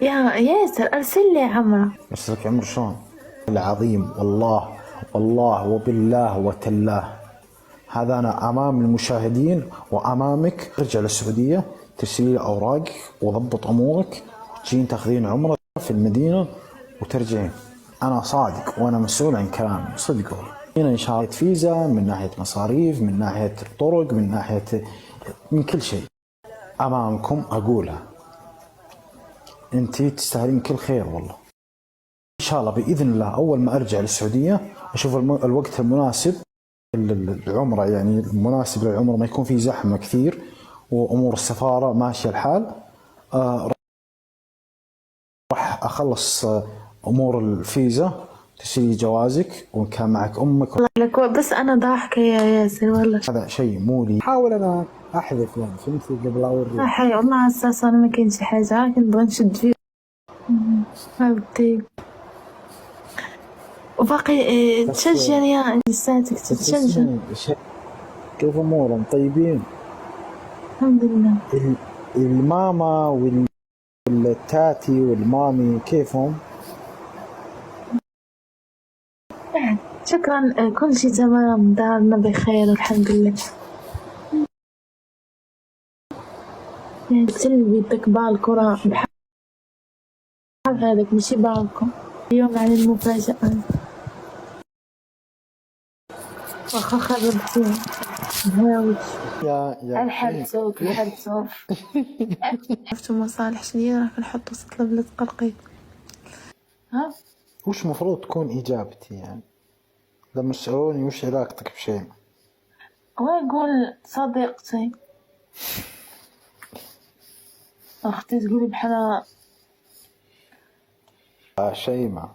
يا ياسر ارسل لي عمره. ارسلك عمر شلون؟ العظيم والله والله وبالله وتلاه، هذا أنا أمام المشاهدين وأمامك. ترجع للسعودية ترسلي لي أوراقك وضبط أمورك، تجين تاخذين عمرة في المدينة وترجعين. أنا صادق وأنا مسؤول عن كلامي، صدقوا هنا إن شاء الله فيزا، من ناحية مصاريف، من ناحية طرق، من ناحية من كل شيء أمامكم أقولها. أنتي تستاهلين كل خير والله. إن شاء الله بإذن الله أول ما أرجع للسعودية أشوف الوقت المناسب العمرة، يعني المناسب للعمرة ما يكون في زحمة كثير وأمور السفارة ماشية الحال. راح أخلص أمور الفيزا، تسوي جوازك وإن كان معك أمك. لك بس أنا ضاحكة يا ياسر والله. هذا شيء مو لي، حاول أنا أحذف يعني فهمتي قبل أوريك. لا حي والله على أساس أنا ما كنت حاجة، لكن نبغى نشد فيه فهمتي. وباقي تشجع يا لساتك تتشجع. كيف أمورهم طيبين؟ الحمد لله. الماما والتاتي والمامي كيفهم؟ شكرا كل شيء تمام، دارنا بخير الحمد لله. تلبي بدك بالكرة بحال هذاك ماشي بالكم اليوم عن المفاجأة. واخا خربتي هاوش يا الحرب صوت الحرب صوت. عرفتوا مصالح شنيا راح نحطوا سطلة بلا تقرقيط. ها وش مفروض تكون إجابتي يعني لما يسألوني وش علاقتك بشيء؟ ويقول صديقتي. أختي تقولي بحنا شيماء.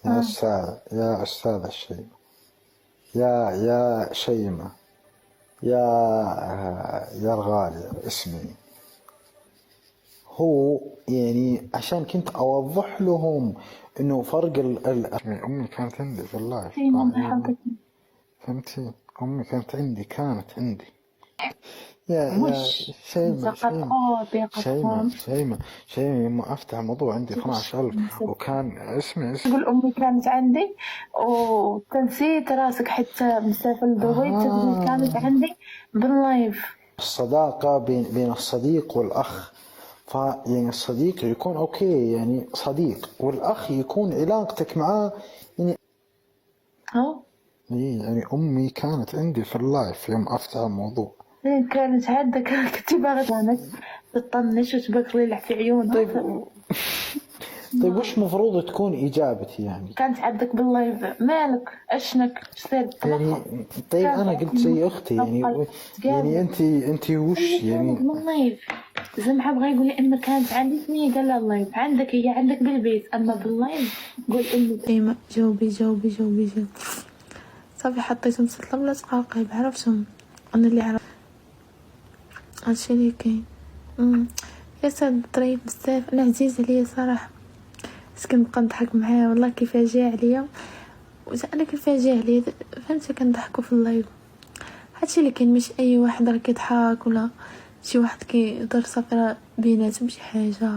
يا أستاذ يا أستاذ الشيماء، يا شيماء، يا الغالية اسمي. هو يعني عشان كنت أوضح لهم إنه فرق أمي كانت عندي في اللايف، فهمتي؟ أمي كانت عندي يا شيماء يما أفتح موضوع عندي 12,000 وكان اسمي تقول أمي كانت عندي وتنسيت راسك حتى مسافر لدبي تقول كانت عندي باللايف. الصداقة بين الصديق والأخ، فيعني الصديق يكون أوكي يعني صديق، والأخ يكون علاقتك معاه يعني يعني أمي كانت عندي في اللايف يوم أفتح الموضوع. كانت عندك كنت باغي تطنش وتبكلي لح في عيونها. طيب وش مفروض تكون إجابتي يعني؟ كانت عندك باللايف مالك أشنك صرت يعني طيب أنا قلت زي أختي يعني أنت وش يعني باللايف زعما بغا يقول لي أما كانت عندي ثنية قال لا اللايف عندك هي عندك بالبيت أما باللايف قول أمي. أيما جاوبي صافي حطيتهم سطلة بلا تقاقيب عرفتهم أنا اللي عرفت هادشي اللي كاين. يا ساد طريف بزاف، انا عزيز عليا صراحه بس كنبقى نضحك معاه والله كيفاجئ عليا وانا كيفاجئ عليا فهمتي. كنضحكوا في اللايف هادشي اللي كاين، مش اي واحد راه كيضحك ولا شي واحد كيدير صافي بيناتهم شي حاجه.